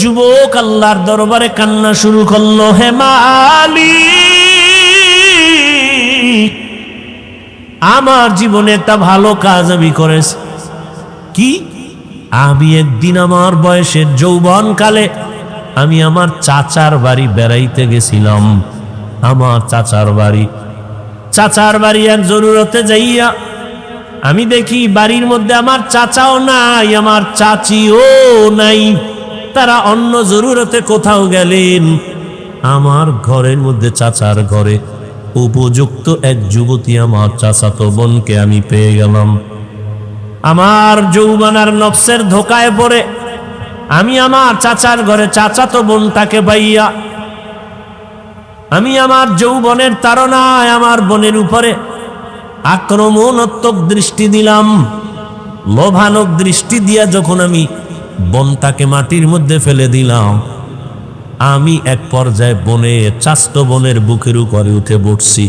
যুবক আল্লাহর দরবারে কান্না শুরু করলো, হে মালিক, আমার জীবনে একটা ভালো কাজ আমি করেছি। কি? আমি একদিন আমার বয়সের যৌবনকালে আমি আমার চাচার বাড়ি বেড়াইতে গেছিলাম। আমার চাচার বাড়ি এক জরুরতে যাইয়া আমি দেখি বাড়ির মধ্যে আমার চাচাও নাই, আমার চাচিও নাই, তারা অন্য জরুরতে কোথাও গেলেন। আমার ঘরের মধ্যে, চাচার ঘরে উপযুক্ত এক যুবতী আমার চাচাতো বোনকে আমি পেয়ে গেলাম। আমার যৌবনার নফসের ধোকায় পড়ে আমি আমার চাচার ঘরে চাচাতো বোনটাকে পাইয়া আমি আমার যৌবনের তাড়নায় আমার বোনের উপরে আক্রমণাত্মক দৃষ্টি দিলাম। লোভানক দৃষ্টি দিয়া যখন আমি বোনটাকে মাটির মধ্যে ফেলে দিলাম, আমি এক পর্যায়ে চাচাতো বোনের বুকের উপরে উঠে বসছি।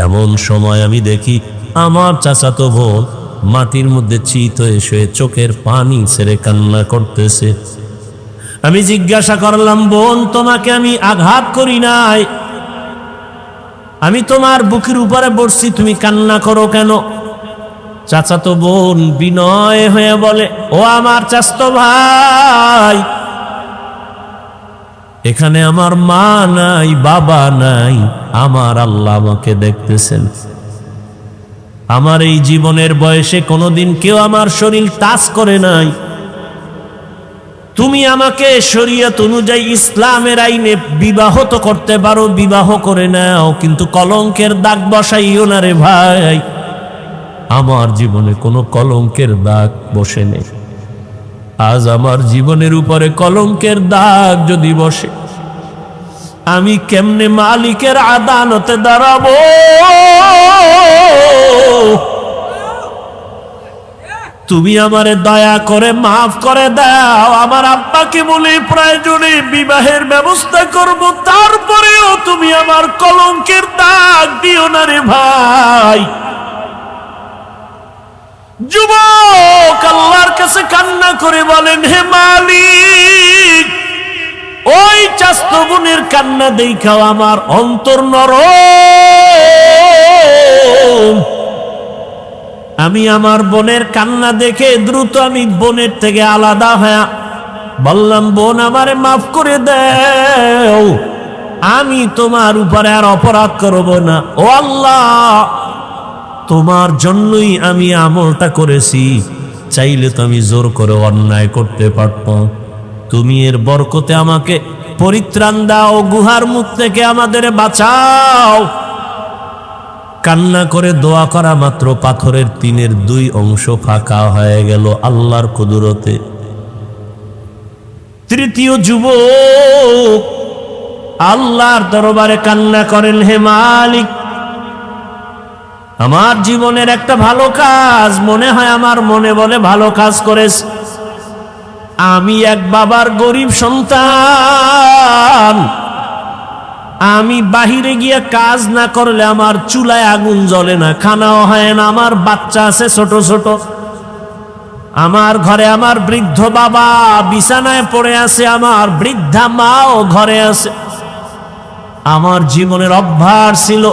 এমন সময় আমি দেখি আমার চাচাতো বোন মাটির মধ্যে চিত হয়ে শুয়ে চোখের পানি ছেড়ে কান্না করতেছে। আমি জিজ্ঞাসা করলাম, বোন, তোমাকে আমি আঘাত করি নাই, আমি তোমার বুকের উপরে বসছি, তুমি কান্না করো কেন? চাচাতো বোন বিনয় হয়ে বলে, ও আমার চাচাতো ভাই, এখানে আমার মা নাই, বাবা নাই, আমার আল্লাহ আমাকে দেখতেছেন। আমার এই জীবনের বয়সে কোনোদিন কেউ আমার শরীর টাচ করে নাই। তুমি আমাকে শরীয়ত অনুযায়ী ইসলামের আইনে বিবাহ তো করতে পারো, বিবাহ করে নাও, কিন্তু কলঙ্কের দাগ বসাইও না রে ভাই। আমার জীবনে কোনো কলঙ্কের দাগ বসে নেই। আজ আমার জীবনের উপরে কলঙ্কের দাগ যদি বসে, আমি কেমনে মালিকের আদালতে দাঁড়াবো? তুমি আমারে দয়া করে মাফ করে দাও। আমার আব্বাকে বলে প্রয়োজনে বিবাহের ব্যবস্থা করব, তারপরেও তুমি আমার কলঙ্কের দাগ দিও না রে ভাই। যুবক আল্লাহর কাছে কান্না করে বলেন, হে মালিক, ওই চাচাতো বোনের কান্না দেখাও আমার অন্তর নরম। আমি আমার বোনের কান্না দেখে দ্রুত আমি বোনের থেকে আলাদা হয়ে বললাম, বোন, আমারে মাফ করে দাও, আমি তোমার উপরে আর অপরাধ করব না। ও আল্লাহ, তোমার জন্যই আমি আমলটা করেছি, চাইলে তো আমি জোর করে অন্যায় করতে পারতাম। তুমি এর বরকতে আমাকে পরিত্রাণ দাও, গুহার মুখ থেকে আমাদের বাঁচাও। কান্না করে দোয়া করা মাত্র পাথরের টিনের 2 অংশ ফাঁকা হয়ে গেল আল্লাহর কুদরতে। তৃতীয় যুবক আল্লাহর দরবারে কান্না করেন, হে মালিক, আমার জীবনের একটা ভালো কাজ মনে হয়, আমার মনে বলে ভালো কাজ করেছে। আমি এক বাবার গরিব সন্তান, আমি বাহিরে গিয়ে কাজ না করলে আমার চুলায় আগুন জ্বলে না, খানাও হয় না, আমার বাচ্চা আছে ছোট ছোট, আমার ঘরে আমার বৃদ্ধ বাবা বিছানায় পড়ে আছে, আমার বৃদ্ধা মাও ঘরে আছে। আমার জীবনের অভ্যাস ছিল,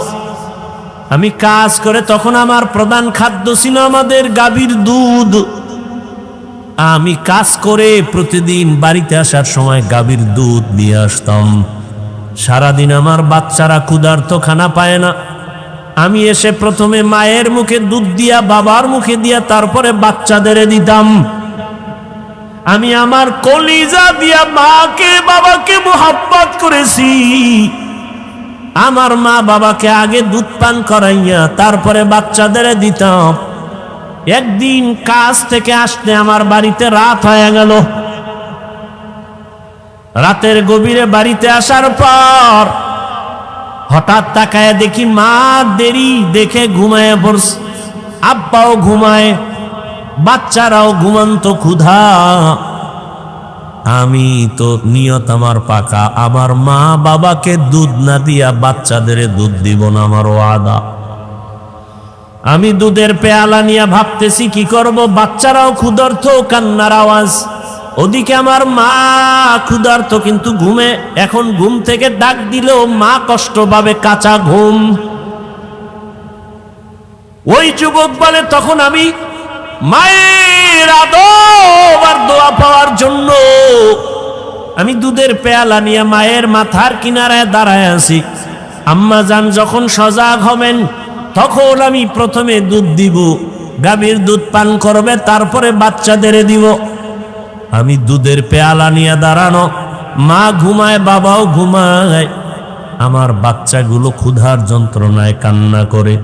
আমি কাজ করে, তখন আমার প্রধান খাদ্য ছিল আমাদের গাভীর দুধ। আমি কাজ করে প্রতিদিন বাড়িতে আসার সময় গাভীর দুধ নিয়ে আসতাম। সারাদিন আমার বাচ্চারা ক্ষুধার্ত, খানা পায় না। আমি এসে প্রথমে মায়ের মুখে দুধ দিয়া, বাবার মুখে দিয়া, তারপরে বাচ্চাদের দিতাম। আমি আমার কলিজা দিয়া মাকে বাবাকে মোহাব্বত করেছি। আমার মা বাবাকে আগে দুধ পান করাইয়া তারপরে বাচ্চাদের দিতাম। একদিন কাজ থেকে আসতে আমার বাড়িতে রাত হয়ে গেল। রাতের গভীরে বাড়িতে আসার পর হঠাৎ তাকায় দেখি মা দেরি দেখে ঘুমায় পড়ছে, আব্বাও ঘুমায়, বাচ্চারাও ঘুমন্ত, ক্ষুধা। আমি তো নিয়ত আমার পাকা, আমার মা বাবাকে দুধ না দিয়া বাচ্চাদের দুধ দিব না, আমার ওয়াদা। আমি দুধের পেয়ালা নিয়ে ভাবতেছি কি করব, বাচ্চারাও ক্ষুধার্ত, কান্নার আওয়াজ। ওদিকে আমার মা ক্ষুধার্ত কিন্তু ঘুমে। এখন ঘুম থেকে ডাক দিলেও মা কষ্ট পাবে, কাঁচা ঘুম। ওই যুবক বলে, তখন আমি মায়ের আদর আর দোয়া পাওয়ার জন্য আমি দুধের পেয়ালা নিয়ে মায়ের মাথার কিনারায় দাঁড়ায় আছি। আম্মা জান যখন সজাগ হবেন তখন আমি প্রথমে দুধ দিব, গাভীর দুধ পান করবে, তারপরে বাচ্চাদের দিব। আমি দুধের পেয়ালা নিয়ে দাঁড়ানো, মা ঘুমায়, বাবাও ঘুমায়। আমার বাচ্চাগুলো ক্ষুধার যন্ত্রণায় কান্না করে।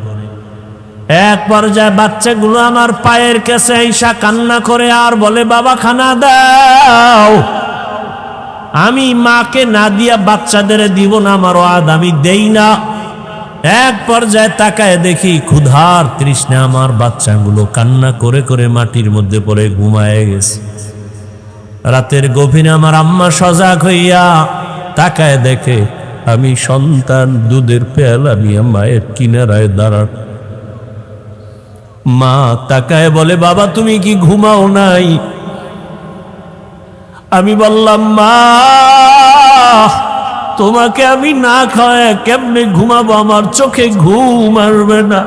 এক পর্যায়ে বাচ্চাগুলো আমার পায়ের কাছে আইসা কান্না করে আর বলে, বাবা খানা দাও। আমি মাকে না দিয়া বাচ্চাদের দিব না, আমার ওয়াদ আমি দেই না। এক পর্যায়ে তাকায় দেখি ক্ষুধার তৃষ্ণা আমার বাচ্চাগুলো কান্না করে করে মাটির মধ্যে পড়ে ঘুমায় গেছে। রাতের গভীরে আমার আম্মা সজাগ হইয়া তাকায় দেখে আমি সন্তান দুধের পেয়ালা নিয়ে মায়ের কিনারায় দাঁড়ান। মা তাকায় বলে, বাবা তুমি কি ঘুমাও নাই? আমি বললাম, মা তোমাকে আমি না খাওয়ায় কেমনে ঘুমাবো? আমার চোখে ঘুম আসবে না,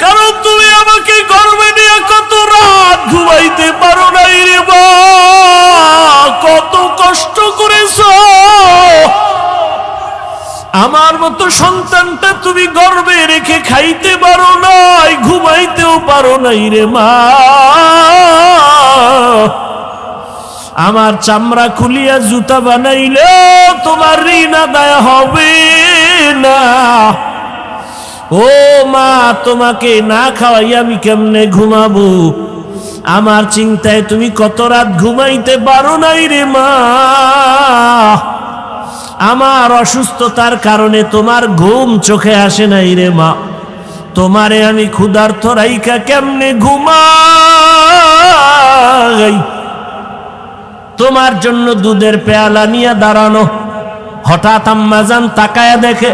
কারণ তুমি আমাকে গর্বে নিয়ে কত রাত ঘুমাইতে পারো নাই রে মা, কত কষ্ট করেছ। আমার মতো সন্তানটা তুমি গর্বে রেখে খাইতে পারো নাই, ঘুমাইতেও পারো নাই রে মা। আমার চামড়া খুলিয়া জুতা বানাইলে তোমার ঋণ আদায় হবে না। ও মা, তোমাকে না খাওয়াই আমি কেমনে ঘুমাবো? আমার চিন্তায় তুমি কত রাত ঘুমাইতে পারো নাই রে মা। আমার অসুস্থতার কারণে তোমার ঘুম চোখে আসে নাই রে মা। তোমারে আমি ক্ষুধার্ত রাইখা কেমনে ঘুমাই? তোমার জন্য দুধের পেয়ালা নিয়ে দাঁড়ানো। হঠাৎ আম্মা জান তাকায়া দেখে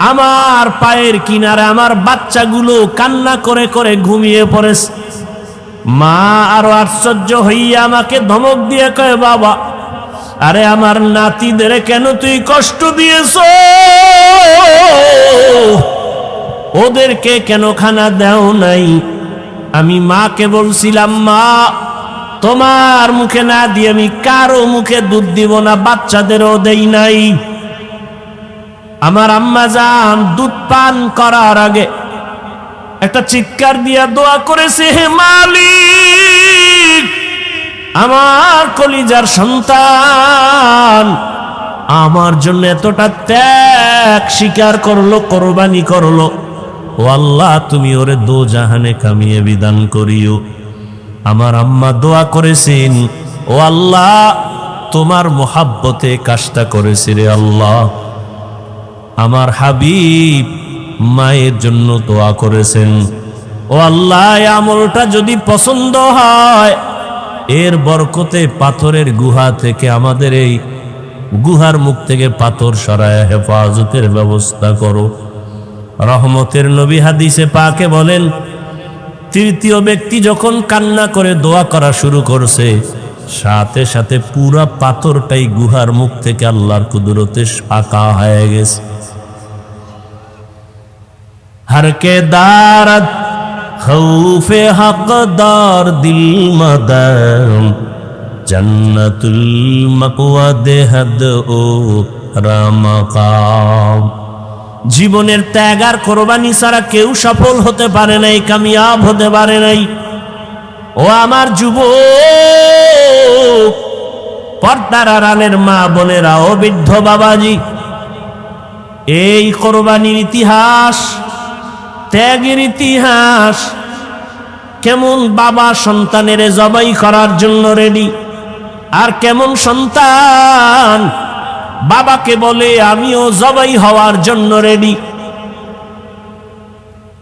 আমার পায়ের কিনারে আমার বাচ্চাগুলো কান্না করে করে ঘুমিয়ে পড়েছে। মা আরো আশ্চর্য হইয়া আমাকে ধমক দিয়ে কয়, বাবা আরে আমার নাতিদের কেন তুই কষ্ট দিয়েছ? ওদেরকে কেন খানা দেও নাই? আমি মাকে বলছিলাম, মা তোমার মুখে না দিয়ে আমি কারো মুখে দুধ দিব না, বাচ্চাদেরও দেই নাই। আমার আম্মা জান দুধ পান করার আগে একটা চিৎকার দিয়া দোয়া করেছে, হে মালিক, আমার কলিজার সন্তান আমার জন্য এতটা ত্যাগ স্বীকার করলো, কোরবানি করলো। ও আল্লাহ, তুমি ওরে দোজাহানে কামিয়ে বিধান করিও। আমার আম্মা দোয়া করেছেন, ও আল্লাহ তোমার মোহাব্বতে কাজটা করেছে রে আল্লাহ। আমার হাবিব মায়ের জন্য দোয়া করেছেন, ও আল্লাহ আমলটা যদি পছন্দ হয় এর বরকতে পাথরের গুহা থেকে আমাদের এই গুহার মুখ থেকে পাথর সরায় হেফাজতের ব্যবস্থা করো। রহমতের নবী হাদিসে পাকে বলেন, তৃতীয় ব্যক্তি যখন কান্না করে দোয়া করা শুরু করছে, সাথে সাথে পুরা পাথরটাই গুহার মুখ থেকে আল্লাহর কুদরতে ফাঁকা হয়ে গেছে। হরকে দারত খৌফে হকদার দিল মদম জন্নতুল মাকওয়া দেহদ ও রামাকাম। জীবনের ত্যাগ আর কোরবানি ছাড়া কেউ সফল হতে পারে নাই, কামিয়াব হতে পারে নাই। ও আমার যুবক, পর্দার আড়ালের মা বোনেরা, ও বৃদ্ধ বাবাজি, এই কোরবানির ইতিহাস, ত্যাগের ইতিহাস, কেমন বাবা সন্তানের জবাই করার জন্য রেডি, আর কেমন সন্তান বাবাকে বলে আমিও জবাই হওয়ার জন্য রেডি,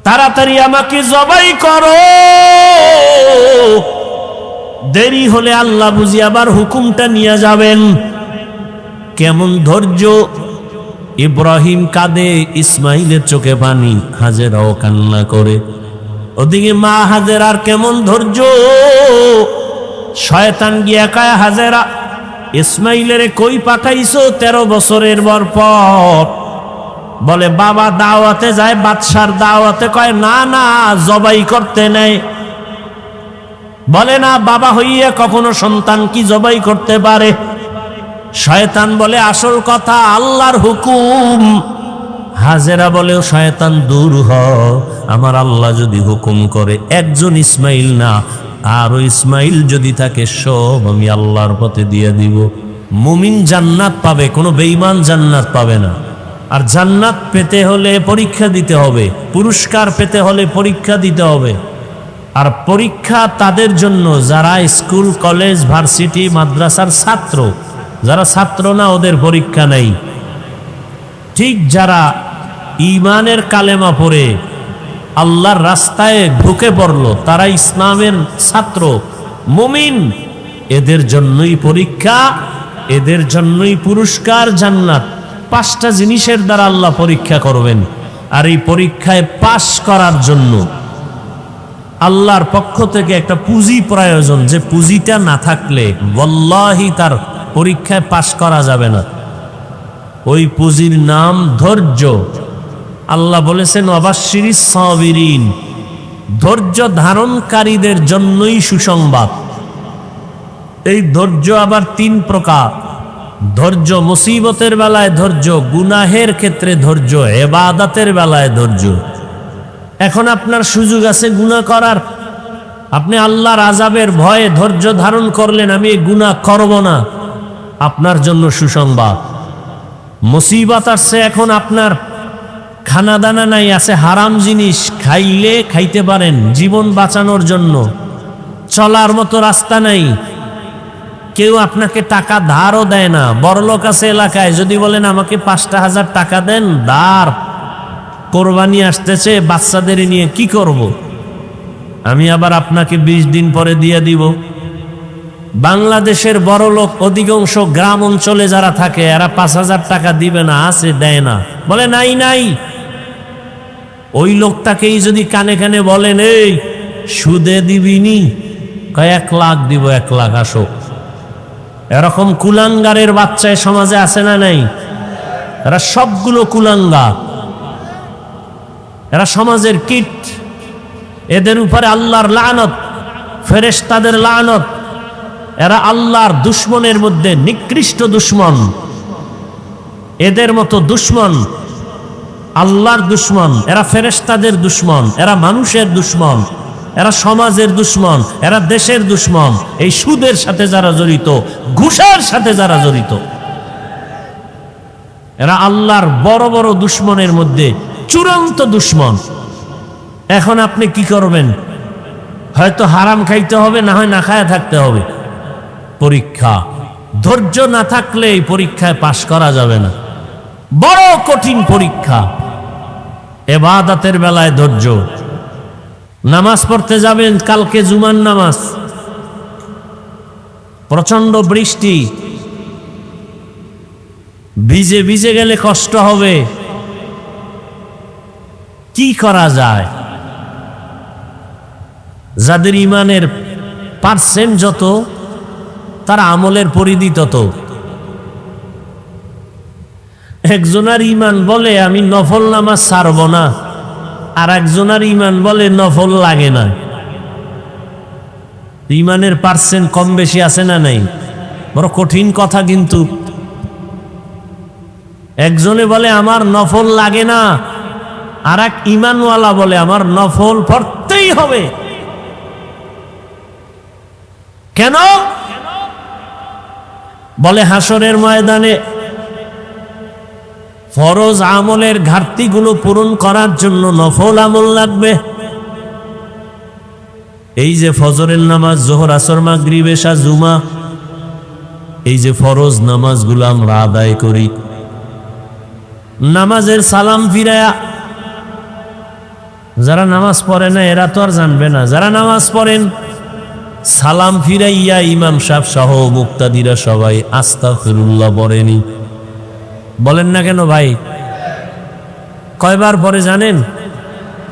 তাড়াতাড়ি আমাকে জবাই করো, দেরি হলে আল্লাহ বুঝি আবার হুকুমটা নিয়ে যাবেন। কেমন ধৈর্য! ইব্রাহিম কাঁদে, ইসমাইলের চোখে পানি, হাজেরাও কান্না করে। ওদিকে মা হাজেরার কেমন ধৈর্য! শয়তান গিয়া কয়, হাজেরা ইসমাইলের কই পাঠাইছো 13 বছরের পর? বলে বাবা দাওয়াতে যায়, বাদশার দাওয়াতে। কয় না না, জবাই করতে নেই। বলে না, বাবা হইয়া কখনো সন্তান কি জবাই করতে পারে? শয়তান বলে আসল কথা আল্লাহর হুকুম। হাজেরা বলে, শয়তান দূর হ, আমার আল্লাহ যদি হুকুম করে একজন ইসমাইল না, আরো ইসমাইল যদি থাকে সব আমি আল্লাহর পথে দিয়ে দিব। মুমিন জান্নাত পাবে, কোনো বেঈমান জান্নাত পাবে না। আর জান্নাত পেতে হলে পরীক্ষা দিতে হবে, পুরস্কার পেতে হলে পরীক্ষা দিতে হবে। আর পরীক্ষা তাদের জন্য যারা স্কুল কলেজ ভার্সিটি মাদ্রাসার ছাত্র। যারা ছাত্র না ওদের পরীক্ষা নেই। ঠিক যারা ঈমানের কালেমা পড়ে আল্লাহর রাস্তায় ঢুকে পড়ল, তারা ইসলামের ছাত্র মুমিন, এদের জন্যই পরীক্ষা, এদের জন্যই পুরস্কার জান্নাত। 5টা জিনিসের দ্বারা আল্লাহ পরীক্ষা করবেন। আর এই পরীক্ষায় পাশ করার জন্য আল্লাহর পক্ষ থেকে একটা পুঁজি প্রয়োজন, যে পুঁজিটা না থাকলে ওয়াল্লাহি তার পরীক্ষায় পাশ করা যাবে না। ওই পুঁজির নাম ধৈর্য। আল্লাহ বলেছেন ওয়াবাশশিরিস সাবিরিন, ধৈর্য ধারণকারীদের জন্যই সুসংবাদ। এই ধৈর্য আবার 3 প্রকার। ধৈর্য মুসিবতের বেলায় ধৈর্য, গুনাহের ক্ষেত্রে ধৈর্য, ইবাদতের বেলায় ধৈর্য। এখন আপনার সুযোগ আছে গুনাহ করার, আপনি আল্লাহর আযাবের ভয়ে ধৈর্য ধারণ করলেন, আমি এই গুনাহ করব না, আপনার জন্য সুসংবাদ। মুসিবত আসছে, এখন আপনার খানা দানা নাই, আছে হারাম জিনিস, খাইলে খাইতে পারেন জীবন বাঁচানোর জন্য, চলার মতো রাস্তা নাই, কেউ আপনাকে টাকা ধারও দেয় না। বড়লোক আছে এলাকায়, যদি বলেন আমাকে 5,000 টাকা দেন, ধার, কোরবানি আসতেছে, বাচ্চাদের নিয়ে কি করব, আমি আবার আপনাকে 20 দিন পরে দিয়ে দিব। বাংলাদেশের বড়লোক অধিকাংশ গ্রাম অঞ্চলে যারা থাকে, এরা 5,000 টাকা দিবে না, আছে দেয় না, বলে নাই নাই। ওই লোকটাকেই যদি কানে কানে বলেন এই সুদে দিবিনি, কয় 1 লাখ দিব, 1 লাখ আসো। এরকম কুলাঙ্গারের বাচ্চা সমাজে আছে না নাই? এরা সবগুলো কুলাঙ্গার, এরা সমাজের কীট। এদের উপরে আল্লাহর লানত, ফেরেশতাদের লানত। এরা আল্লাহর দুশমনের মধ্যে নিকৃষ্ট দুশমন। এদের মতো দুশমন আল্লাহর দুশমন, এরা ফেরেশতাদের দুশমন, এরা মানুষের দুশমন, এরা সমাজের দুশমন, এরা দেশের দুশমন। এই সুদের সাথে যারা জড়িত, ঘুষের সাথে যারা জড়িত, এরা আল্লাহর বড় বড় দুশমনের মধ্যে চূড়ান্ত দুশমন। এখন আপনি কি করবেন? হয়তো হারাম খাইতে হবে, না হয় না খায়া থাকতে হবে। পরীক্ষা, ধৈর্য না থাকলে এই পরীক্ষায় পাশ করা যাবে না। বড় কঠিন পরীক্ষা। ইবাদতের বেলায় ধৈর্য। নামাজ পড়তে যাবেন, কালকে জুমার নামাজ, প্রচন্ড বৃষ্টি, ভিজে ভিজে গেলে কষ্ট হবে, কি করা যায়? যাদের ইমানের পার্সেন্ট যত, তার আমলের পরিধি তত। একজনের ইমান বলে আমি নফল নামাজ ছাড়ব না, আর একজনের ইমান বলে নফল লাগে না। ইমানের পার্সেন্ট কম বেশি আছে না নাই? বড় কঠিন কথা কিন্তু। একজনে বলে আমার নফল লাগে না, আর এক ইমানওয়ালা বলে আমার নফল পড়তেই হবে। কেন? বলে হাসরের ময়দানে ফরজ আমলের ঘাটতিগুলো পূরণ করার জন্য নফল আমল লাগবে। এই যে ফজরের নামাজ, জোহর, আসর, মাগরিব, এশা, জুমা, এই যে ফরজ নামাজগুলো আমরা আদায় করি, নামাজের সালাম ফিরায়া, যারা নামাজ পড়ে না এরা তো আর জানবে না, যারা নামাজ পড়েন সালাম ফিরাইয়া ইমাম সাহেব সহ মুক্তাদিরা সবাই আস্তাগফিরুল্লাহ পড়েনি। বলেন না কেন ভাই? কয়বার পরে জানেন?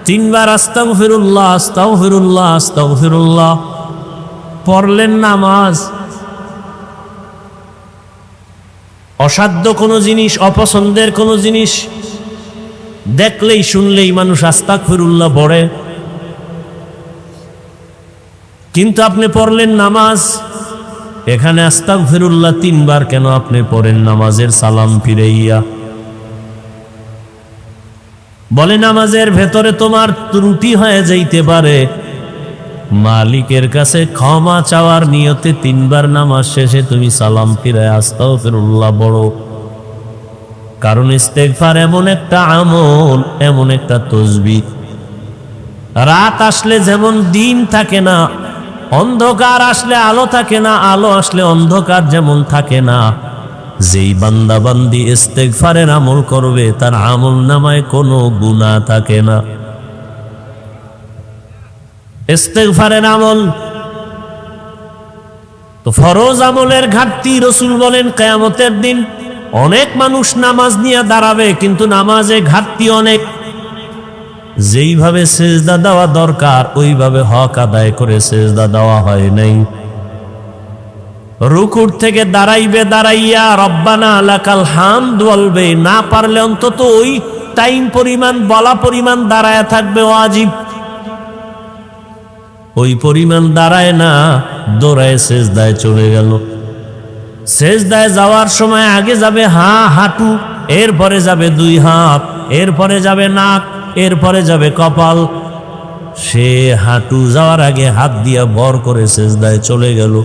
3 বার আস্তাগফিরুল্লাহ, আস্তাগফিরুল্লাহ, আস্তাগফিরুল্লাহ। পড়লেন নামাজ, অসাধ্য কোনো জিনিস, অপছন্দের কোনো জিনিস দেখলেই শুনলেই মানুষ আস্তাগফিরুল্লাহ পড়ে, কিন্তু আপনি পড়লেন নামাজ, এখানে আস্তাগফিরুল্লাহ 3 বার কেন আপনি পড়েন নামাজের সালাম ফিরাইয়া? বলে নামাজের ভেতরে তোমার ত্রুটি হয়ে যাইতে পারে, মালিকের কাছে ক্ষমা চাওয়ার নিয়তে 3 বার নামাজ শেষে তুমি সালাম ফিরায় আস্তাগফিরুল্লাহ পড়ো। কারণ ইস্তেগফার এমন একটা আমল, এমন একটা তসবিহ, রাত আসলে যেমন দিন থাকে না, অন্ধকার আসলে আলো থাকে না, আলো আসলে অন্ধকার যেমন থাকে না, যেই বান্দা বান্দি ইস্তেগফারের আমল করবে তার আমল নামায় কোনো গুনাহ থাকে না। ইস্তেগফারের আমল তো ফরজ আমলের ঘাটতি। রাসূল বলেন কিয়ামতের দিন অনেক মানুষ নামাজ নিয়ে দাঁড়াবে, কিন্তু নামাজে ঘাটতি অনেক। যেইভাবে সেজদা দেওয়া দরকার ওইভাবে হক আদায় করে সেজদা দেওয়া হয় নাই। রুকুর থেকে দাঁড়াইবে, দাঁড়াইয়া রব্বানা লাকাল হামদ বলবে, না পারলে অন্তত ওই টাইম পরিমাণ, বলা পরিমাণ দাঁড়ায় থাকবে ওয়াজিব। ওই পরিমাণ দাঁড়ায় না, দৌড়ায় সেজদায় চলে গেল। সেজদায় যাওয়ার সময় আগে যাবে হাঁটু, এরপরে যাবে 2 হাত, এরপরে যাবে নাক, এরপরে যাবে কপাল। সে হাঁটু যাওয়ার আগে হাত দিয়া ভর করে সেজদায় চলে গেল।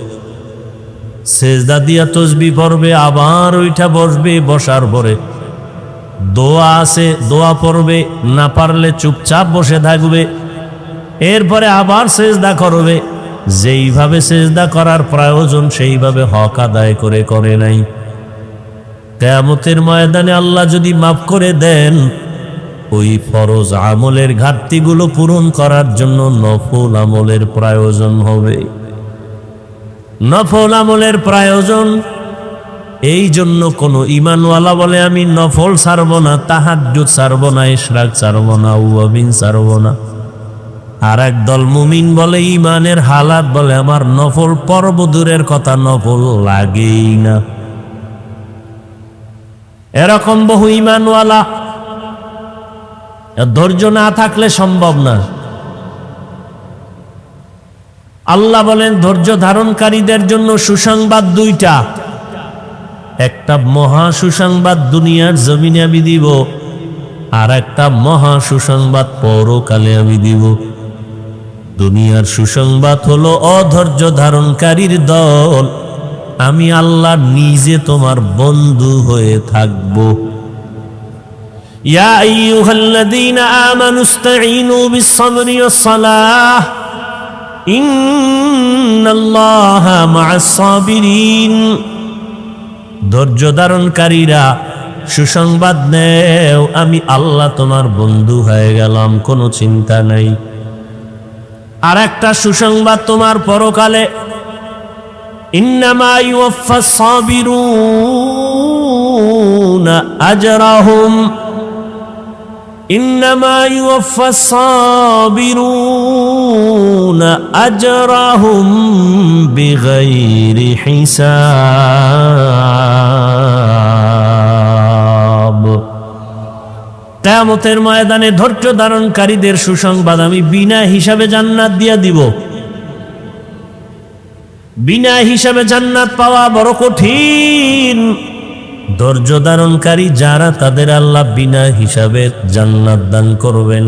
সেজদা দিয়া তসবিহ পড়বে, আবার ওইটা বসবে, বসার পরে দোয়া আছে দোয়া পড়বে, না পারলে চুপচাপ বসে থাকবে, এরপরে আবার সেজদা করবে। যেইভাবে সেজদা করার প্রয়োজন সেইভাবে হক আদায় করে নাই। কিয়ামতের ময়দানে আল্লাহ যদি মাফ করে দেন, ওই ফরজ আমলের ঘাটতিগুলো পূরণ করার জন্য নফল আমলের প্রয়োজন হবে। নফল আমলের প্রয়োজন। এই জন্য কোন ঈমানওয়ালা বলে আমি নফল ছাড়ব না, তাহাজ্জুদ ছাড়ব না, ইশরাক ছাড়ব না, আওয়াবিন ছাড়ব না। আর একদল মুমিন বলে ঈমানের হালাত বলে আমার নফল পর্ব দূরের কথা, নফল লাগেই না। এরকম বহু ঈমানওয়ালা, ধৈর্য না থাকলে সম্ভব না। আল্লাহ বলেন ধৈর্য ধারণকারীদের জন্য সুসংবাদ 2টা। একটা মহা সুসংবাদ দুনিয়ার জমিনে আমি দিব, আর একটা মহা সুসংবাদ পরকালে আমি দিব। দুনিয়ার সুসংবাদ হলো অধৈর্য ধারণকারীর দল, আমি আল্লাহ নিজে তোমার বন্ধু হয়ে থাকব। ইয়া আইয়ুহাল্লাযীনা আমানু ইসতাঈনু বিস-সাবরি ওয়াস-সালাহ ইন্নাল্লাহা মা'আস-সাবিরিন। ধৈর্য ধারণকারীরা সুসংবাদ নেও, আমি আল্লাহ তোমার বন্ধু হয়ে গেলাম, কোনো চিন্তা নাই। আর একটা সুসংবাদ তোমার পরকালে, ইন্নামা ইউওয়াফফাস-সাবিরুনা আজরাহুম, ইন্নামা ইউওয়াফফাস-সাবিরুনা আজরাহুম বিগাইরি হিসাব। কিয়ামতের ময়দানে ধৈর্য ধারণকারীদের সুসংবাদ, আমি বিনা হিসাবে জান্নাত দিয়া দিব। বিনা হিসাবে জান্নাত পাওয়া বড় কঠিন। ধৈর্য ধারণকারী যারা, তাদের আল্লাহ বিনা হিসাবে জান্নাত দান করবেন।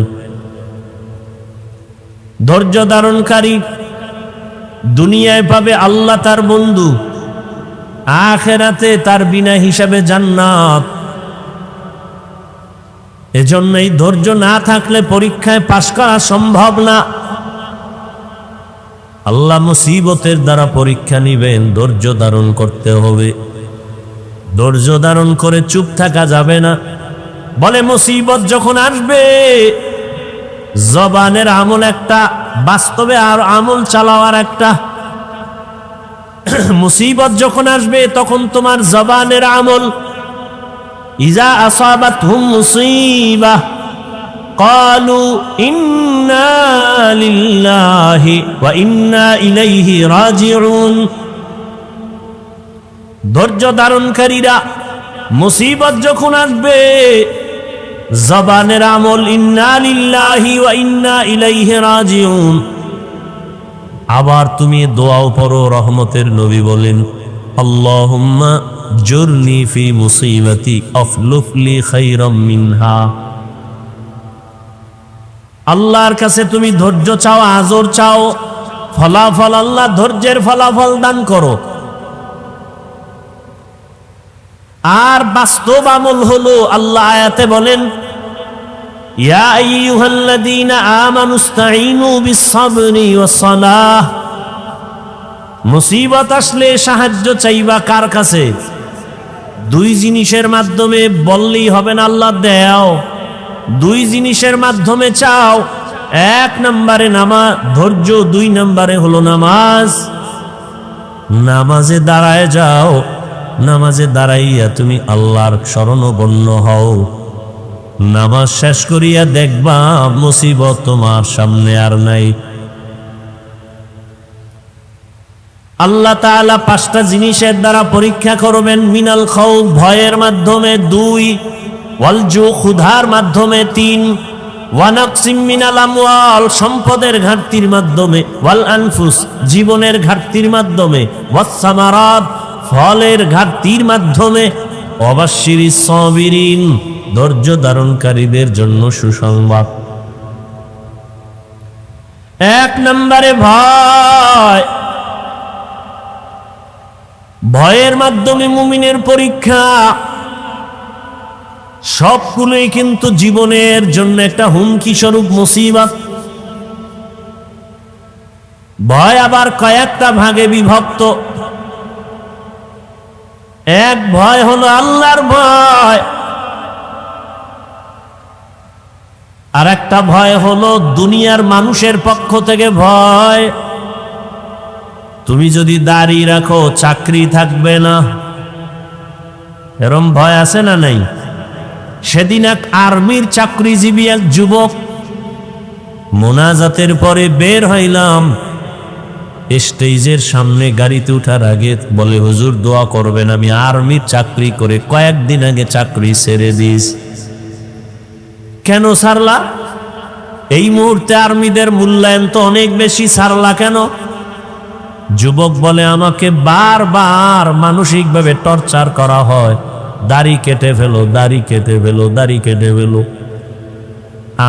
ধৈর্য ধারণকারী দুনিয়ায় পাবে আল্লাহ তার বন্ধু, আখিরাতে তার বিনা হিসাবে জান্নাত। এজন্যই ধৈর্য না থাকলে পরীক্ষায় পাশ করা সম্ভব না। আল্লাহ মুসিবতের দ্বারা পরীক্ষা নিবেন, ধৈর্য ধারণ করতে হবে। ধৈর্য ধারণ করে চুপ থাকা যাবে না। বলে মুসিবত যখন আসবে, জবানের আমল একটা, বাস্তবে আর আমল চালাওয়ার একটা। মুসিবত যখন আসবে তখন তোমার জবানের আমল, ইজা আসাবাতহুম মুসিবাহ ক্বালু ইন্না লিল্লাহি ওয়া ইন্না ইলাইহি রাজিউন। ধৈর্য ধারণকারীরা মুসিবত যখন আসবে জবানের আমল ইন্না লিল্লাহি ওয়া ইন্না ইলাইহি রাজিউন। আবার তুমি দোয়াও পড়ো, রহমতের নবী বলেন আল্লাহুম্মা জুরনি ফি মুসিবাতি আফলুফলি খায়রাম মিনহা। আল্লাহর কাছে তুমি ধৈর্য চাও, আজর চাও, ফলাফল আল্লাহ ধৈর্যের ফলাফল দান করো। আর বাস্তব আমল হলো আল্লাহ আয়াতে বলেন ইয়া আইয়ুহাল্লাযীনা আমানুস্তাঈনু বিস-সাবরি ওয়াস-সালাহ। মুসিবত আসলে সাহায্য চাইবা কার কাছে? দুই জিনিসের মাধ্যমে বললেই হবে না আল্লাহ দেও, দুই জিনিসের মাধ্যমে চাও। এক নম্বরে নামাজ, ধৈর্য, দুই নম্বরে হলো নামাজ। নামাজে দাঁড়ায় যাও, নামাজে দাঁড়াইয়া তুমি আল্লাহর শরণাপন্ন হও। নামাজ শেষ করিয়া দেখবা মুসিবত তোমার সামনে আর নাই। আল্লাহ তাআলা পাঁচটা জিনিসের দ্বারা পরীক্ষা করবেন। মিনাল খাউফ, ভয়ের মাধ্যমে; দুই, ওয়াল জু, ক্ষুধার মাধ্যমে; তিন, ওয়া নাকসিম মিনাল আমওয়াল, সম্পদের ঘাটতির মাধ্যমে; ওয়াল আনফুস, জীবনের ঘাটতির মাধ্যমে; ওয়াস সামারাত, ফলের ঘাটতির মাধ্যমে। ওয়াবাশশিরিস সাবিরিন, ধৈর্য ধারণকারীদের জন্য সুসংবাদ। এক নম্বরে ভয়। ভয়ের মাধ্যমে মুমিনের পরীক্ষা। সবগুলোই কিন্তু জীবনের জন্য একটা হুমকি স্বরূপ মুসিবত। ভয় আবার কয়েকটা ভাগে বিভক্ত। এক ভয় হলো আল্লাহর ভয়, আর একটা ভয় হলো দুনিয়ার মানুষের পক্ষ থেকে ভয়। তুমি যদি দাড়ি রাখো চাকরি থাকবে না, এরম ভয় আছে না নাই? সেদিন এক আর্মির চাকরিজীবী এক যুবক, মোনাজাতের পরে বের হইলাম, স্টেজের সামনে গাড়িতে উঠার আগে বলে হুজুর দোয়া করবেন, আমি আর্মির চাকরি করে কয়েকদিন আগে চাকরি ছেড়ে দিস। কেন ছাড়লা? এই মুহূর্তে আর্মিদের মূল্যায়ন তো অনেক বেশি, ছাড়লা কেন? যুবক বলে আমাকে বারবার মানসিকভাবে টর্চার করা হয়, দাড়ি কেটে ফেলো, দাড়ি কেটে ফেলো, দাড়ি কেটে ফেলো।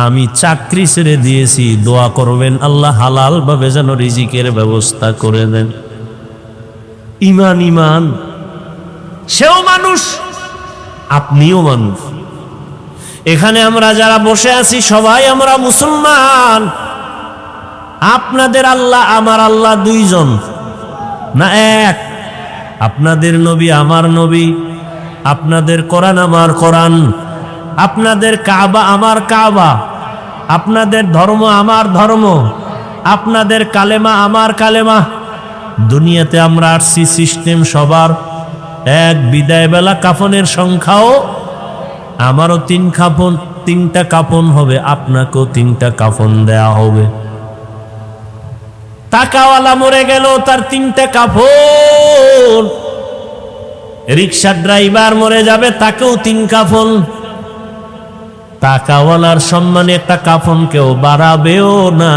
আমি চাকরি ছেড়ে দিয়েছি, দোয়া করবেন আল্লাহ হালাল ভাবে যেন রিজিকের ব্যবস্থা করে দেন। ইমান ইমান, সেও মানুষ, আপনিও মানুষ। এখানে আমরা যারা বসে আছি সবাই আমরা মুসলমান। আপনাদের আল্লাহ আমার আল্লাহ দুইজন না এক? আপনাদের নবী আমার নবী, আপনাদের কোরআন আমার কোরআন, আপনাদের কাবা আমার কাবা, আপনাদের ধর্ম আমার ধর্ম, আপনাদের কালেমা আমার কালেমা। দুনিয়াতে আমরা আসছি সিস্টেম সবার এক। বিদায় বেলা কাফনের সংখ্যাও আমারও তিনটা কাফন হবে, আপনাকেও তিনটা কাফন দেয়া হবে। টাকাওয়ালা মরে গেল, তার তিনটা কাফন। রিক্সা ড্রাইভার মরে যাবে, তাকেও তিন কাফন। টাকাওয়ালার সম্মানে একটা কাফন কেউ বাড়াবেও না।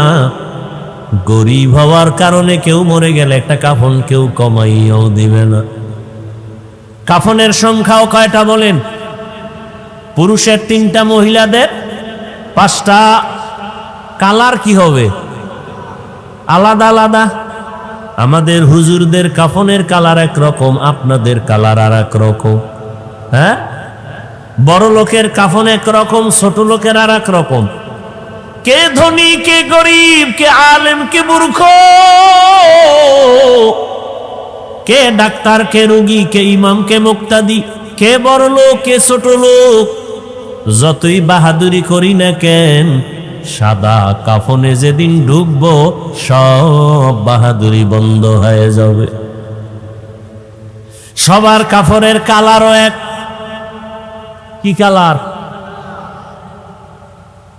গরিব হওয়ার কারণে কেউ মরে গেলে একটা কাফন কেউ কমাইয়াও দিবে না। কাফনের সংখ্যাও কয়টা বলেন? পুরুষের তিনটা, মহিলাদের পাঁচটা। কালার কি হবে? আলাদা আলাদা। আমাদের হুজুরদের কাফনের কালার একরকম, আপনাদের কালার আর এক রকম। হ্যাঁ, বড় লোকের কাফন একরকম, ছোট লোকের আর এক রকম। কে ধনী, কে গরিব, কে আলেম, কে মূর্খ, কে ডাক্তার, কে রোগী, কে ইমাম, কে মুক্তাদি, কে বড় লোক, কে ছোট লোক। যতই বাহাদুরি করি না কেন, সাদা কাফনে যেদিন ঢুকবো সব বাহাদুরি বন্ধ হয়ে যাবে। সবার কাফনের কালারও এক। কি কালার?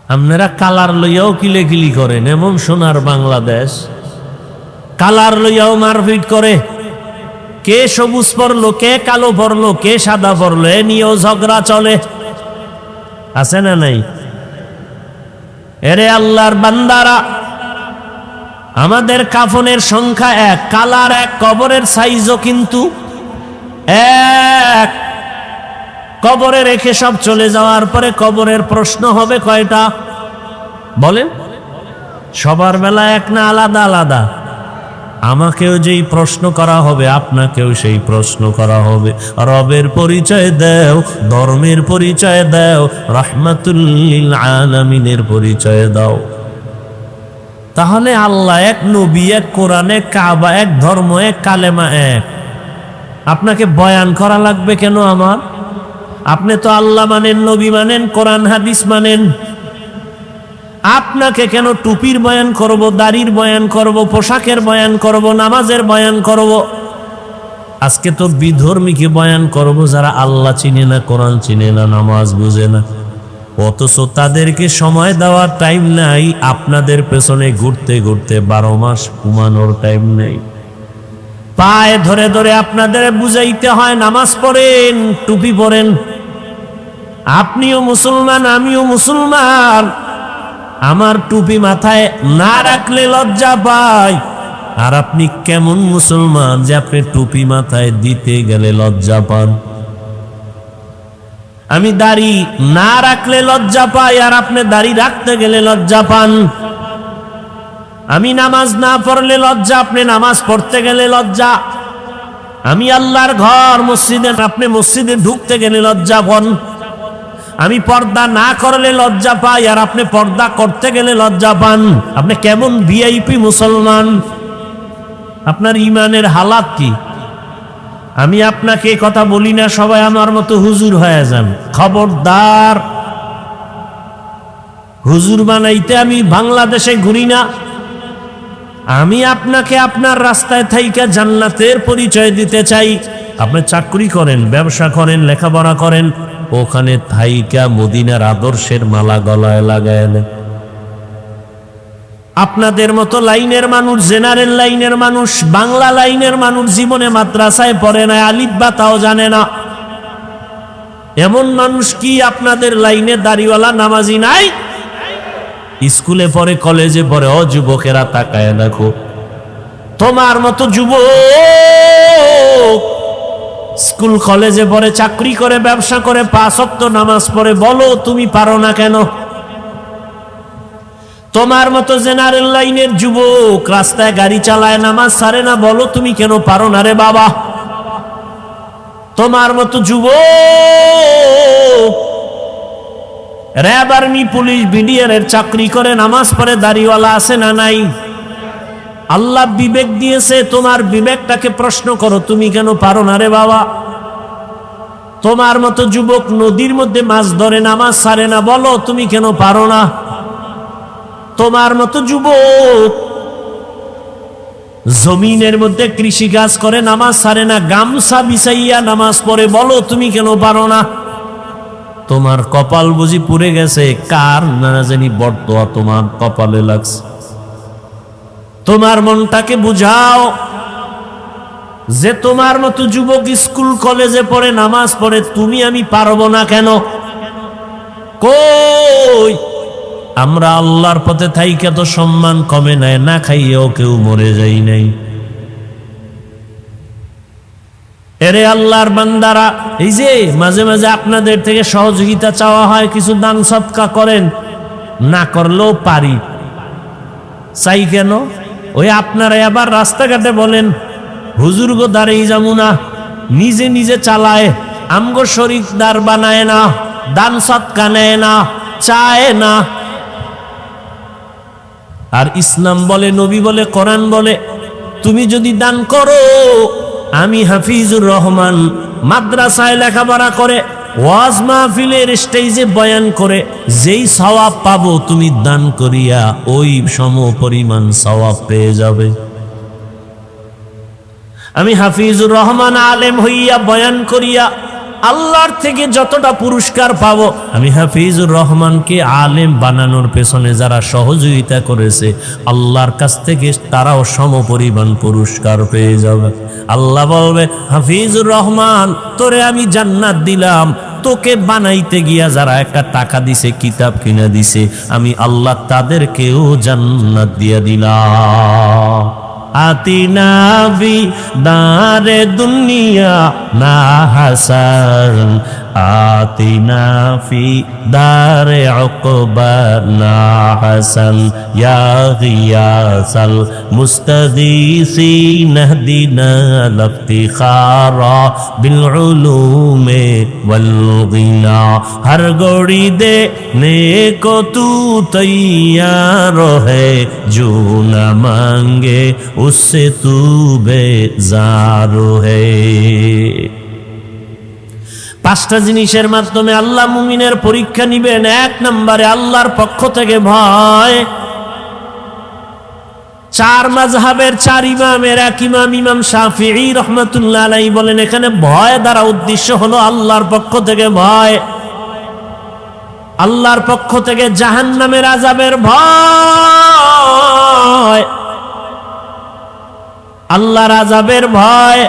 আপনারা কালার লইয়াও কিলেকিলি করেন, এমন সোনার বাংলাদেশ। কালার লইয়াও মারপিট করে, কে সবুজ পরলো, কে কালো পরলো, কে সাদা পরলো, এ নিয়েও ঝগড়া চলে, আছে না নাই? এরে আল্লাহর বান্দারা, আমাদের কাফনের সংখ্যা এক, কালার এক, কবরের সাইজও কিন্তু এক। কবরে রেখে সব চলে যাওয়ার পরে কবরের প্রশ্ন হবে কয়টা বলেন? সবার বেলা এক না আলাদা আলাদা? আমাকেও যেই প্রশ্ন করা হবে, আপনাকেও সেই প্রশ্ন করা হবে। রবের পরিচয় দাও, ধর্মের পরিচয় দাও, রাহমাতুল লিল আলামিনের পরিচয় দাও। তাহলে আল্লাহ এক, নবী এক, কোরআন এক, কাবা এক, ধর্ম এক, কালেমা এক। আপনাকে বয়ান করা লাগবে কেন আমার? আপনি তো আল্লাহ মানেন, নবী মানেন, কোরআন হাদিস মানেন। আপনাকে কেন টুপির বয়ান করব, দাড়ির বয়ান করব, পোশাকের বয়ান করব, নামাজের বয়ান করব? আজকে তো বিধর্মীকে বয়ান করব যারা আল্লাহ চিনে না, কোরআন চিনে না, নামাজ বুঝে না, অথচ তাদেরকে সময় দেওয়ার টাইম নাই। আপনাদের পেছনে ঘুরতে ঘুরতে 12 মাস ঘুমানোর টাইম নেই। পায়ে ধরে ধরে আপনাদের বুঝাইতে হয়, নামাজ পড়েন, টুপি পরেন। আপনিও মুসলমান, আমিও মুসলমান। আমার টুপি মাথায় না রাখলে লজ্জা পাই। আর আপনি কেমন মুসলমান যে আপনি টুপি মাথায় দিতে গেলে লজ্জা পান? আমি দাড়ি না রাখলে লজ্জা পাই, আর আপনি দাড়ি রাখতে গেলে লজ্জা পান। আমি নামাজ না পড়লে লজ্জা, আপনি নামাজ পড়তে গেলে লজ্জা। আমি আল্লাহর ঘর মসজিদে, আপনি মসজিদে ঢুকতে গেলে লজ্জা পান। আমি পর্দা না করলে লজ্জা পাই, আর আপনি পর্দা করতে গেলে লজ্জা পান। আপনি কেমন ভিআইপি মুসলমান? আপনার ইমানের হালাত কি? আমি আপনাকে কথা বলি না সবাই আমার মতো হুজুর হয়ে যান। খবরদার, হুজুর বানাইতে আমি বাংলাদেশে ঘুরি না। আমি আপনাকে আপনার রাস্তায় থাইকা জান্নাতের পরিচয় দিতে চাই। আপনি চাকরি করেন, ব্যবসা করেন, লেখাপড়া করেন, ওখানে থাইকা মদিনার আদর্শের মালা গলায় লাগায় নেন। আপনাদের মতো লাইনের মানুষ, জেনারেল লাইনের মানুষ, বাংলা লাইনের মানুষ জীবনে মাদ্রাসায় পড়ে না, আলিফ বা তাও জানে না। এমন মানুষ কি আপনাদের লাইনে দাড়িওয়ালা নামাজি নাই? স্কুলে পড়ে, কলেজে পড়ে। ও যুবকেরা তাকায় দেখো, তোমার মতো যুবক স্কুল কলেজে পড়ে, চাকরি করে, ব্যবসা করে, 5 ওয়াক্ত নামাজ পড়ে, বলো তুমি পারো না কেন? তোমার মতো জেনারেল লাইনের যুবক রাস্তায় গাড়ি চালায়, নামাজ ছাড়ে না, বলো তুমি কেন পারো না রে বাবা? তোমার মতো যুবক র‍্যাব, আর্মি, পুলিশ, বিডিআর এর চাকরি করে, নামাজ পড়ে, দাড়িওয়ালা আছে না নাই? আল্লাহ বিবেক দিয়েছে, তোমার বিবেকটাকে প্রশ্ন করো, তুমি কেন পারো না রে বাবা? তোমার মতো যুবক নদীর মধ্যে মাছ ধরে, নামাজ ছাড়ে না, বলো তুমি কেন পারো না? তোমার মতো যুবক জমিনের মধ্যে কৃষি কাজ করে, নামাজ ছাড়ে না, গামছা বিছাইয়া নামাজ পড়ে, বলো তুমি কেন পারো না? তোমার কপাল বুঝি পুড়ে গেছে? কার না জানি বর্তোয়া তোমার কপালে লাগছে। তোমার মনটাকে বুঝাও যে তোমার মতো যুবক স্কুল কলেজে পড়ে, নামাজ পড়ে, তুমি আমি পারবো না কেন? কই আমরা আল্লাহর পথে থাইকা তো সম্মান কমে নাই, না খাইয়েও কেউ মরে যাই নাই। এরে আল্লাহর বান্দারা, এই যে মাঝে মাঝে আপনাদের থেকে সহযোগিতা চাওয়া হয়, কিছু দান সদকা করেন, না করলেও পারি, চাই কেন? ওই আপনারা আবার রাস্তাঘাটে বলেন হুজুর গো দাঁড়িয়ে যাবো না, নিজে নিজে চালায়, আমগো শরীফদার বানায় না, দান সদকা নেয় না, চায় না। আর ইসলাম বলে, নবী বলে, কোরআন বলে, তুমি যদি দান করো, আমি হাফিজুর রহমান মাদ্রাসায় লেখাপড়া করে, ওয়াজ মাহফিলের স্টেজে বয়ান করে যেই সওয়াব পাবো, তুমি দান করিয়া ওই সম পরিমাণ সওয়াব পেয়ে যাবে। আমি হাফিজুর রহমান আলেম হইয়া বয়ান করিয়া আল্লাহর থেকে যতটা পুরস্কার পাবো, আমি হাফিজুর রহমানকে আলেম বানানোর পেছনে যারা সহযোগিতা করেছে আল্লাহর কাছ থেকে তারাও সমপরিমাণ পুরস্কার পেয়ে যাবে। আল্লাহ বলবে, হাফিজুর রহমান তোরে আমি জান্নাত দিলাম, তোকে বানাইতে গিয়া যারা একটা টাকা দিছে, কিতাব কিনা দিছে, আমি আল্লাহ তাদেরকেও জান্নাত দিয়া দিলাম। আতিনা ফি দারে দুনিয়া না হাসান, আতিনা ফি দারে উকবা না হাসান, ইয়া গিয়াসাল মুস্তাগীসিন ইহদিনা লিফতিখারা বিল উলুমে ওয়াল গিনা। হর গড়ি দে নেকো তু তৈয়ার है, जो न मांगे उससे तू बेजार है। পাঁচটা জিনিসের মাধ্যমে আল্লাহ মুমিনের পরীক্ষা নিবেন। এক নম্বরে আল্লাহর পক্ষ থেকে ভয়। চার মাযহাবের চার ইমামের এক ইমাম, ইমাম শাফিঈ রাহমাতুল্লাহ আলাইহি বলেন, এখানে ভয় দ্বারা উদ্দেশ্য হলো আল্লাহর পক্ষ থেকে ভয়, আল্লাহর পক্ষ থেকে জাহান্নামের আযাবের ভয়, আল্লাহর আযাবের ভয়।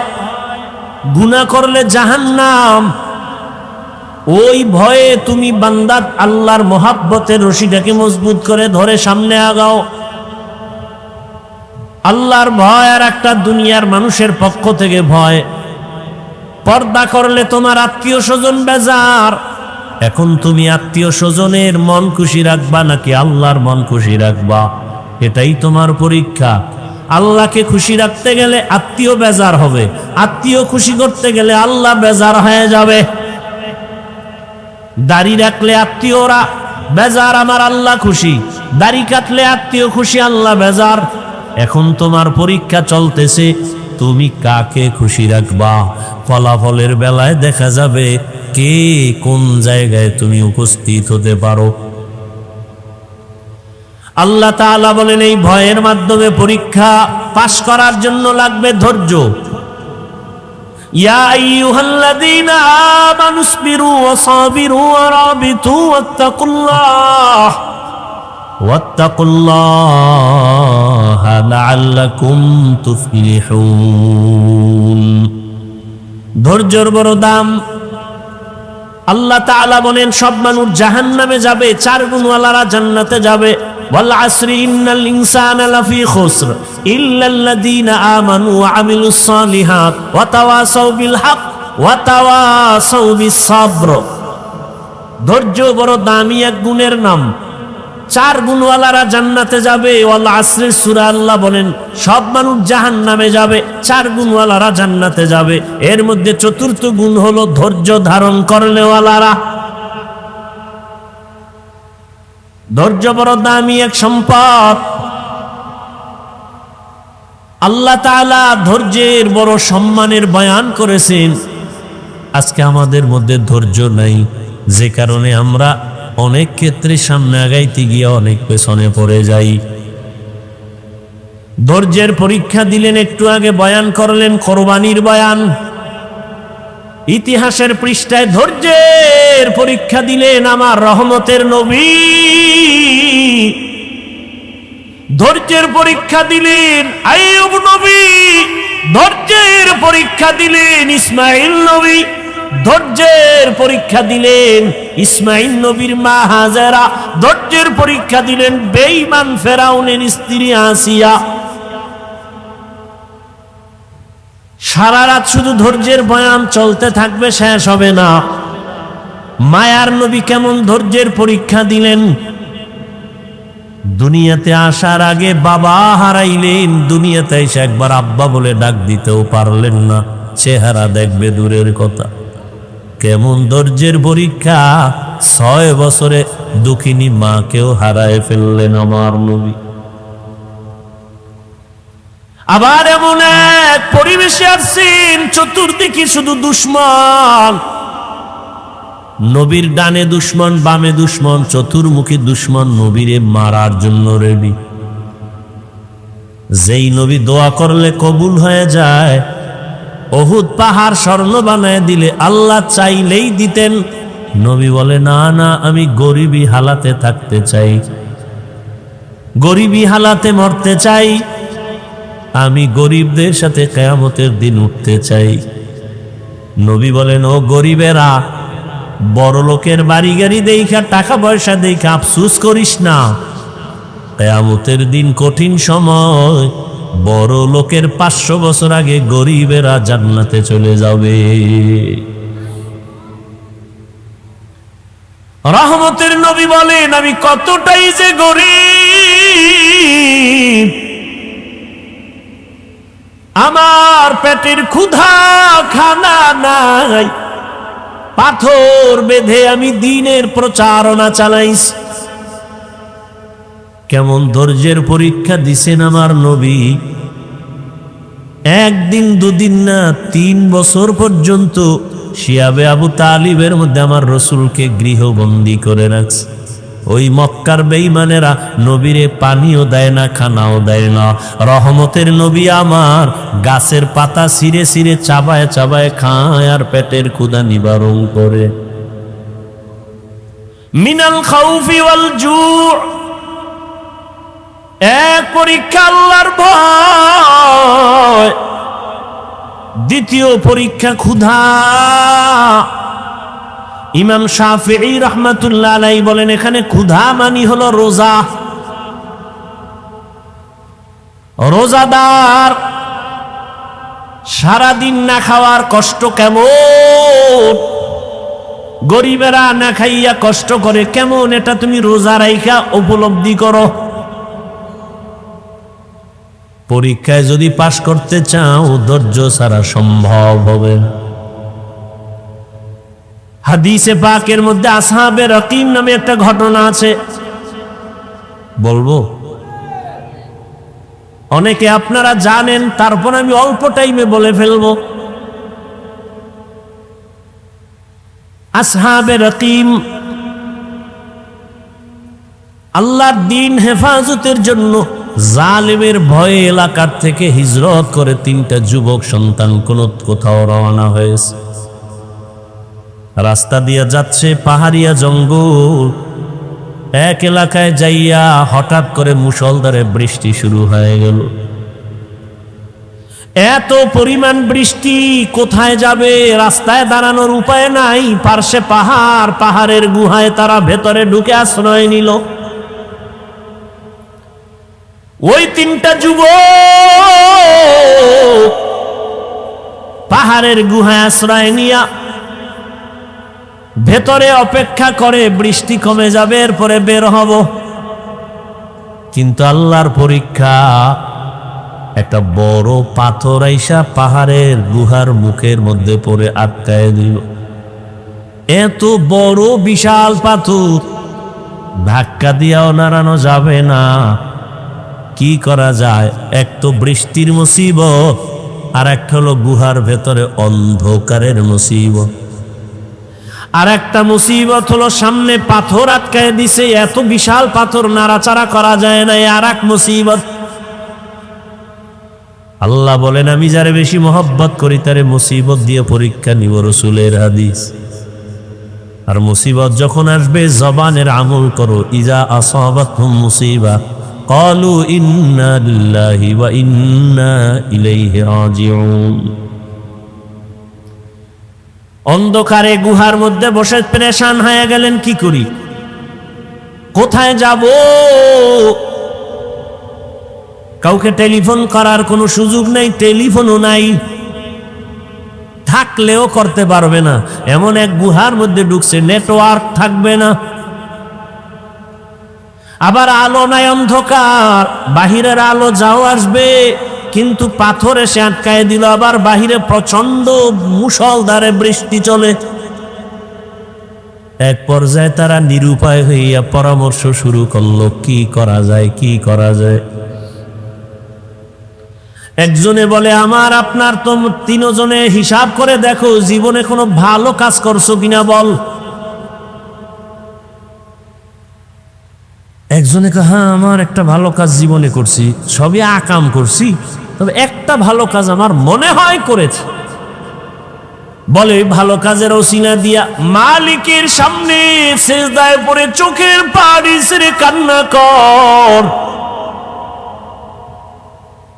গুনাহ করলে জাহান্নাম, ওই ভয়ে তুমি বান্দা আল্লাহর মহাব্বতের রশিটাকে মজবুত করে ধরে সামনে আগাও। আল্লাহর ভয় আর একটা দুনিয়ার মানুষের পক্ষ থেকে ভয়। পর্দা করলে তোমার আত্মীয় স্বজন বেজার। এখন তুমি আত্মীয় স্বজনের মন খুশি রাখবা নাকি আল্লাহর মন খুশি রাখবা, এটাই তোমার পরীক্ষা। আল্লাহকে খুশি রাখতে গেলে আত্মীয় বেজার হবে, আত্মীয় খুশি করতে গেলে আল্লাহ বেজার হয়ে যাবে। দাড়ি রাখলে আত্মীয়রা বেজার, আমার আল্লাহ খুশি। দাড়ি কাটলে আত্মীয় খুশি, আল্লাহ বেজার। এখন তোমার পরীক্ষা চলতেছে, তুমি কাকে খুশি রাখবা। ফলাফলের বেলায় দেখা যাবে কে কোন জায়গায় তুমি উপস্থিত হতে পারো। আল্লাহ তাআলা বলেন, এই ভয়ের মাধ্যমে পরীক্ষা পাশ করার জন্য লাগবে ধৈর্য। ইয়া আইয়ুহাল্লাযীনা আমানুসবিরু ওয়া সাবিরু ওয়া রাবিতু ওয়াত্তাকুল্লাহা লাআল্লাকুম তুফলিহুন। ধৈর্যের বড় দাম। আল্লাহ তাআলা বলেন, সব মানুষ জাহান্নামে যাবে, চার গুণওয়ালারা জান্নাতে যাবে। ওয়াল আসরি ইন্নাল ইনসানা লাফি খুসর ইল্লাল্লাযীনা আমানু ওয়া আমিলুস সালিহাত ওয়া তাওয়াসাউ বিল হক ওয়া তাওয়াসাউ বিস সাবর। ধৈর্য বড় দামি এক গুণের নাম। চার গুণওয়ালারা জান্নাতে যাবে। ওয়াল আসরের সূরা আল্লাহ বলেন সব মানুষ জাহান্নামে যাবে, চার গুণওয়ালারা জান্নাতে যাবে। এর মধ্যে চতুর্থ গুণ হলো ধৈর্য ধারণ করলেওয়ালারা। ধৈর্য বড় দামি এক সম্পদ। আল্লাহ তাআলা ধৈর্যের বড় সম্মানের বয়ান করেছেন। আজকে আমাদের মধ্যে ধৈর্য নাই, যে কারণে আমরা অনেক ক্ষেত্রে সামনে আগাইতে গিয়ে অনেক পেছনে পড়ে যাই। ধৈর্যের পরীক্ষা দিলেন, একটু আগে বয়ান করলেন কোরবানির বয়ান। ইতিহাসের পৃষ্ঠায় ধৈর্যের পরীক্ষা দিলেন আমার রহমতের নবী। ধৈর্যের পরীক্ষা দিলেন আইয়ুব নবী, ধৈর্যের পরীক্ষা দিলেন ইসমাইল নবী, ধৈর্যের পরীক্ষা দিলেন ইসমাইল নবীর মা হাজেরা, ধৈর্যের পরীক্ষা দিলেন বেঈমান ফেরাউনের স্ত্রী আসিয়া। সারা রাত শুধু ধৈর্যের বয়ান চলতে থাকবে, শেষ হবে না। মায়ার নবী কেমন ধৈর্যের পরীক্ষা দিলেন। দুনিয়াতে আসার আগে বাবা হারাইলেন, দুনিয়াতে এসে একবার আব্বা বলে ডাক দিতেও পারলেন না, চেহারা দেখবে দূরের কথা। কেমন ধৈর্যের পরীক্ষা, 6 বছরে দুঃখিনী মাকেও হারায় ফেললেন আমার নবী। আবার এমন এক পরিবেশে আসছেন, চতুর্দিকে শুধু দুশ্মন। নবীর ডানে দুশ্মন, বামে দুশ্মন, চতুর্মুখী দুশ্মন নবীরে মারার জন্য রেডি। যেই নবী দোয়া করলে কবুল হয়ে যায়, উহুদ পাহাড় স্বর্ণ বানায় দিলে আল্লাহ চাইলেই দিতেন। নবী বলে, না না, আমি গরিবী হালাতে থাকতে চাই, গরিবী হালাতে মরতে চাই, আমি গরিবদের সাথে কিয়ামতের দিন উঠতে চাই। নবী বলেন, ও গরিবেরা, বড় লোকের বাড়ি গাড়ি দেখা, টাকা পয়সা দেখা আফসুস করিস না। কিয়ামতের দিন কঠিন সময়, বড় লোকের 500 বছর আগে গরিবেরা জান্নাতে চলে যাবে। রহমতের নবী বলেন, আমি কতটাই যে গরিব, আমার পেটের ক্ষুধা খানা নাই, পাথর বেঁধে আমি দ্বীনের প্রচারণা চালাইছি। কেমন ধৈর্যের পরীক্ষা দিছেন আমার নবী। একদিন দুদিন না, 3 বছর পর্যন্ত শিয়াবে আবু তালিবের মধ্যে আমার রসুলকে গৃহবন্দী করে রাখছে। ওই মক্কার বেঈমানেরা নবীরে পানিও দেয় না, খানাও দেয় না। রহমতের নবী আমার গাছের পাতা ছিঁড়ে ছিঁড়ে চাবায় চাবায় খায় আর পেটের ক্ষুধা নিবারণ করে। মিনাল খাউফি ওয়াল জু, এক পরীক্ষা আল্লাহর ভয়, দ্বিতীয় পরীক্ষা ক্ষুধা। ইমাম শাফিঈ রাহমাতুল্লাহ আলাইহি বলেন, এখানে ক্ষুধা মানি হলো রোজা। রোজাদার সারাদিন না খাওয়ার কষ্ট কেমন, গরিবেরা না খাইয়া কষ্ট করে কেমন, এটা তুমি রোজা রাইখা উপলব্ধি করো। পরীক্ষায় যদি পাশ করতে চাও, ধৈর্য ছাড়া সম্ভব হবে না। হাদিসে পাকের মধ্যে আসহাবে রকিম নামে একটা ঘটনা আছে, বলবো? অনেকে আপনারা জানেন, তারপর আমি অল্প টাইমে বলে ফেলবো। আসহাবে রকিম আল্লাহর দ্বীন হেফাজতের জন্য জালিমের ভয়ে এলাকার থেকে হিজরত করে 3টা যুবক সন্তান কোথাও রওনা হয়েছে। রাস্তা দিয়ে যাচ্ছে, পাহাড়িয়া জঙ্গল। এক এলাকায় যাইয়া হঠাৎ করে মুষলধারে বৃষ্টি শুরু হয়ে গেল। এত পরিমাণ বৃষ্টি, কোথায় যাবে, রাস্তায় দাঁড়ানোর উপায় নাই। পার্শ্বে পাহাড়, পাহাড়ের গুহায় তারা ভেতরে ঢুকে আশ্রয় নিল। ওই 3টা যুবক পাহাড়ের গুহায় আশ্রয় নিয়া ভেতরে অপেক্ষা করে, বৃষ্টি কমে যাবে, এরপরে বের হব। কিন্তু আল্লাহর পরীক্ষা, একটা বড় পাথর আইসা পাহাড়ের গুহার মুখের মধ্যে পড়ে আটকায় দিল। এত বড় বিশাল পাথর, ধাক্কা দিয়াও নাড়ানো যাবে না। কি করা যায়? এক তো বৃষ্টির মুসিবত, আর একটা হলো গুহার ভেতরে অন্ধকারের মুসিবত। আর একটা মুসিবত হলো সামনে পাথর আটকায় দিছে, এত বিশাল পাথর নাড়াচাড়া করা যায় না, আর এক মুসিবত। আল্লাহ বলেন, আমি যারে বেশি মহব্বত করি তারে মুসিবত দিয়ে পরীক্ষা নিব, রসুলের হাদিস। আর মুসিবত যখন আসবে, জবানের আমল করো। ইজা আসাবাতহুম মুসিবা ক্বালু ইন্না লিল্লাহি ওয়া ইন্না ইলাইহি রাজিউন। অন্ধকারে গুহার মধ্যে বসে পেরেশান হয়ে গেলেন, কি করি, কোথায় যাব? কাউকে টেলিফোন করার কোনো সুযোগ নাই, টেলিফোনও নাই, থাকলেও করতে পারবে না। এমন এক গুহার মধ্যে ঢুকছে, নেটওয়ার্ক থাকবে না, আবার আলো নাই, অন্ধকার। বাহিরের আলো যাও আসবে, কিন্তু পাথর এসে আটকায় দিল। আবার বাহিরে প্রচন্ড মুষলধারে বৃষ্টি চলে। এক পর্যায়ে তারা নিরুপায় হইয়া পরামর্শ শুরু করলো, কি করা যায়, কি করা যায়। একজনে বলে, আমার আপনার তো 3 জনে হিসাব করে দেখো, জীবনে কোনো ভালো কাজ করছো কিনা বল। একজনে কে, হ্যাঁ আমার একটা ভালো কাজ জীবনে করছি, সবই আকাম করছি, তবে একটা ভালো কাজ আমার মনে হয় করেছি। বলে ভালো কাজের ওসিলা দিয়া মালিকের সামনে সিজদায় পড়ে চোখের পানি ছেড়ে কান্না কর।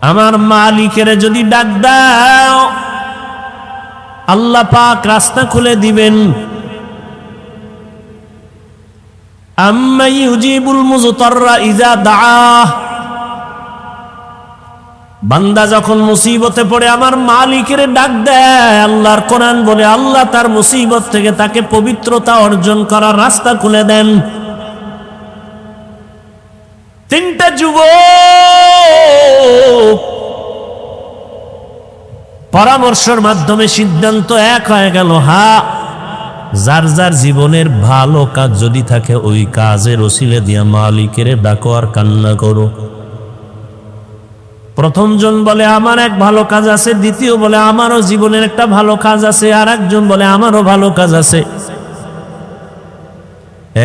আমার মালিকের যদি ডাক দাও আল্লাহ পাক রাস্তা খুলে দিবেন। আম্মা ইউজিবুল মুযতাররা ইযা দাআহ, বান্দা যখন মুসিবতে পড়ে আমার মালিকের ডাক দেয়, আল্লাহর কোরআন বলে আল্লাহ তার মুসিবত থেকে তাকে পবিত্রতা অর্জন করার রাস্তা খুলে দেন। তিনটা যুবক পরামর্শের মাধ্যমে সিদ্ধান্ত এক হয়ে গেল, হ্যাঁ যার যার জীবনের ভালো কাজ যদি থাকে ওই কাজের ওসিলা দিয়া মালিকের ডাকো আর কান্না করো। প্রথম জন বলে আমার এক ভালো কাজ আছে, দ্বিতীয় বলে আমারও জীবনের একটা ভালো কাজ আছে, আর একজন বলে আমারও ভালো কাজ আছে।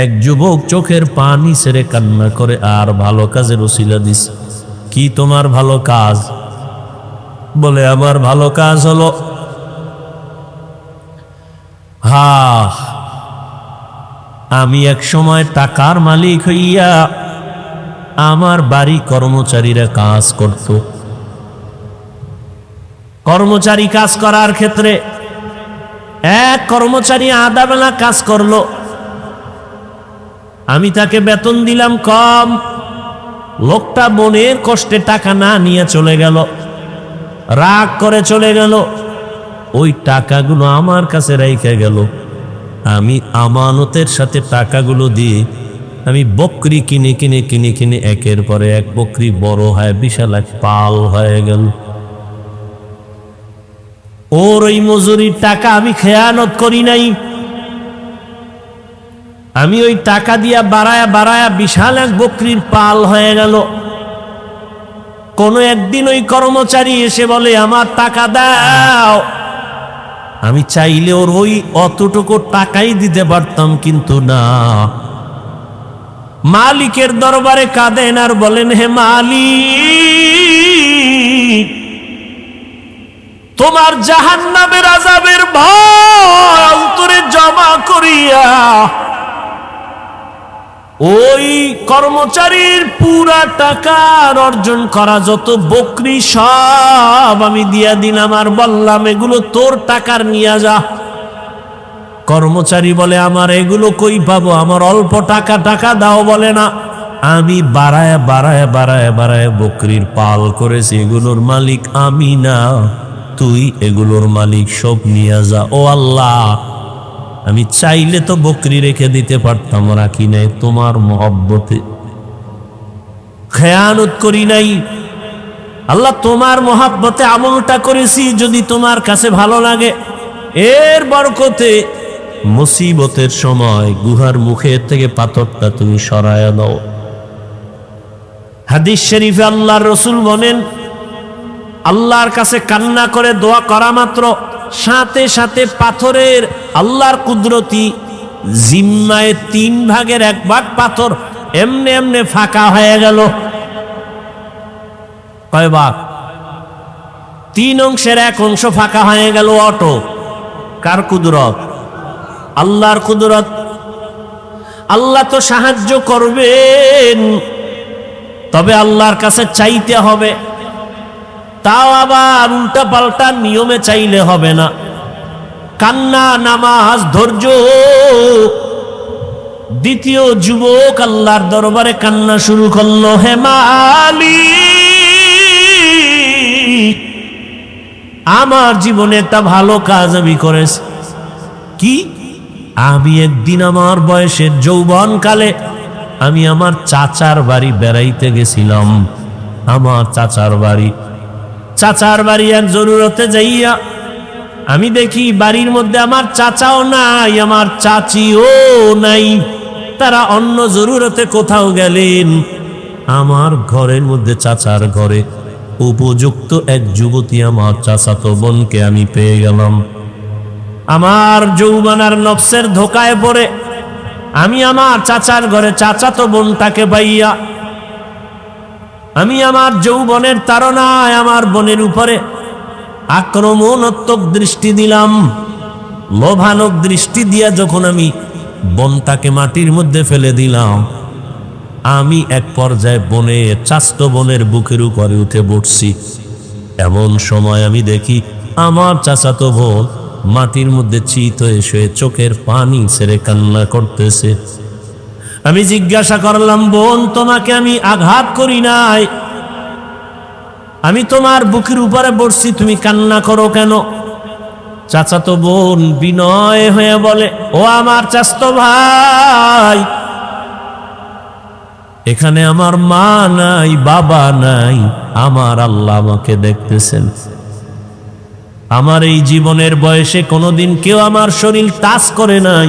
এক যুবক চোখের পানি ছেড়ে কান্না করে আর ভালো কাজের ওসিলা দিস। কি তোমার ভালো কাজ? বলে আমার ভালো কাজ হলো আমি এক সময় টাকার মালিক হইয়া আমার বাড়ি কর্মচারীরা কাজ করত। কর্মচারী কাজ করার ক্ষেত্রে এক কর্মচারী আধা বেলা কাজ করলো, আমি তাকে বেতন দিলাম কম। লোকটা মনের কষ্টে টাকা না নিয়ে চলে গেল, রাগ করে চলে গেল। ওই টাকাগুলো আমার কাছে রেখে গেল। আমি আমানতের সাথে টাকাগুলো দিয়ে আমি বকরি কিনে কিনে কিনে কিনে একের পরে এক বকরি বড় হয়, বিশাল এক পাল হয়ে গেল। ওর ওই মজুরির টাকা আমি খেয়ানত করি নাই, আমি ওই টাকা দিয়া বাড়ায়া বাড়ায়া বিশাল এক বকরির পাল হয়ে গেল। কোন একদিন ওই কর্মচারী এসে বলে আমার টাকা দাও। আমি চাইলে ওর ওই অতটুকু টাকাই দিতে পারতাম, কিন্তু না। মালিকের দরবারে কাঁদেন আর বলেন, হে মালিক, তোমার জাহান্নামের আযাবের ভয় অন্তরে জমা করিয়া ওই কর্মচারীর পুরা টাকার অর্জন করা যত বকরি সব আমি দিয়া দিলাম, আর বললাম এগুলো তোর টাকার নিয়ে যা। কর্মচারী বলে আমার এগুলো কই পাবো, আমার অল্প টাকা, টাকা দাও। বলে না, আমি বাড়ায় বাড়ায় বাড়ায় বাড়ায় বকরির পাল করেছি, এগুলোর মালিক আমি না, তুই এগুলোর মালিক, সব নিয়ে যা। ও আল্লাহ, আমি চাইলে তো বকরি রেখে দিতে পারতাম, রাখি নাই, তোমার মহব্বতে খেয়ানত করি নাই। আল্লাহ তোমার মহব্বতে আমলটা করেছি, যদি তোমার কাছে ভালো লাগে এর বরকতে মুসিবতের সময় গুহার মুখের থেকে পাথরটা তুমি সরায়া দাও। হাদিস শরীফে আল্লাহর রাসূল বলেন, আল্লাহর কাছে কান্না করে দোয়া করা মাত্র সাথে সাথে পাথরের আল্লাহর কুদরতি জিম্মায় 3 ভাগের 1 ভাগ পাথর এমনে এমনে ফাঁকা হয়ে গেল। কয় ভাগ? 3 অংশের 1 অংশ ফাঁকা হয়ে গেল। অটো কার কুদরত? আল্লাহর কুদরত। আল্লাহ তো সাহায্য করবেন, তবে আল্লাহর কাছে চাইতে হবে। তাও আবার উল্টা পাল্টা নিয়মে চাইলে হবে না। কান্না, নামাজ, ধৈর্য। দ্বিতীয় যুবক আল্লাহর দরবারে কান্না শুরু করলো, হে মালিক, আমার জীবনে একটা ভালো কাজ আমি করেছি। কি? আমি একদিন আমার বয়সের যৌবনকালে আমি আমার চাচার বাড়ি বেড়াইতে গেছিলাম। আমার চাচার বাড়ি এক জরুরতে যাইয়া আমি দেখি বাড়ির মধ্যে আমার চাচাও নাই, আমার চাচিও নাই, তারা অন্য জরুরতে কোথাও গেলেন। আমার ঘরের মধ্যে, চাচার ঘরে উপযুক্ত এক যুবতী আমার চাচাতো বোনকে আমি পেয়ে গেলাম। আমার যৌবনার নফসের ধোকায় পড়ে আমি আমার চাচার ঘরে চাচাতো বোনটাকে পাইয়া আমি আমার যৌবনের তাড়নায় আমার বোনের উপরে আক্রমণাত্মক দৃষ্টি দিলাম। লোভানক দৃষ্টি দিয়া যখন আমি বোনটাকে মাটির মধ্যে ফেলে দিলাম, আমি এক পর্যায়ে চাস্ত বোনের বুকের উপরে উঠে বসছি। এমন সময় আমি দেখি আমার চাচাতো বোন মাটির মধ্যে চিত হয়ে শুয়ে চোখের পানি ছেড়ে কান্না করতেছে। আমি জিজ্ঞাসা করলাম, বোন, তোমাকে আমি আঘাত করি নাই, আমি তোমার বুকের উপরে বসছি, তুমি কান্না করো কেন? চাচাতো বোন বিনয় হয়ে বলে, ও আমার চাচাতো ভাই, এখানে আমার মা নাই, বাবা নাই, আমার আল্লাহ আমাকে দেখতেছেন। আমার এই জীবনের বয়সে কোনোদিন কেউ আমার শরীর টাচ করে নাই।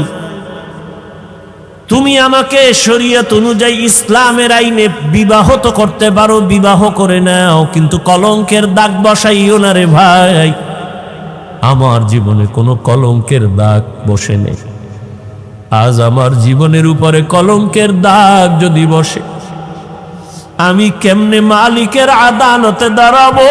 তুমি আমাকে শরীয়ত অনুযায়ী ইসলামের আইনে বিবাহ তো করতে পারো, বিবাহ করে নাও, কিন্তু কলঙ্কের দাগ বসাইও না রে ভাই। আমার জীবনে কোনো কলঙ্কের দাগ বসে নেই। আজ আমার জীবনের উপরে কলঙ্কের দাগ যদি বসে, আমি কেমনে মালিকের আদালতে দাঁড়াবো?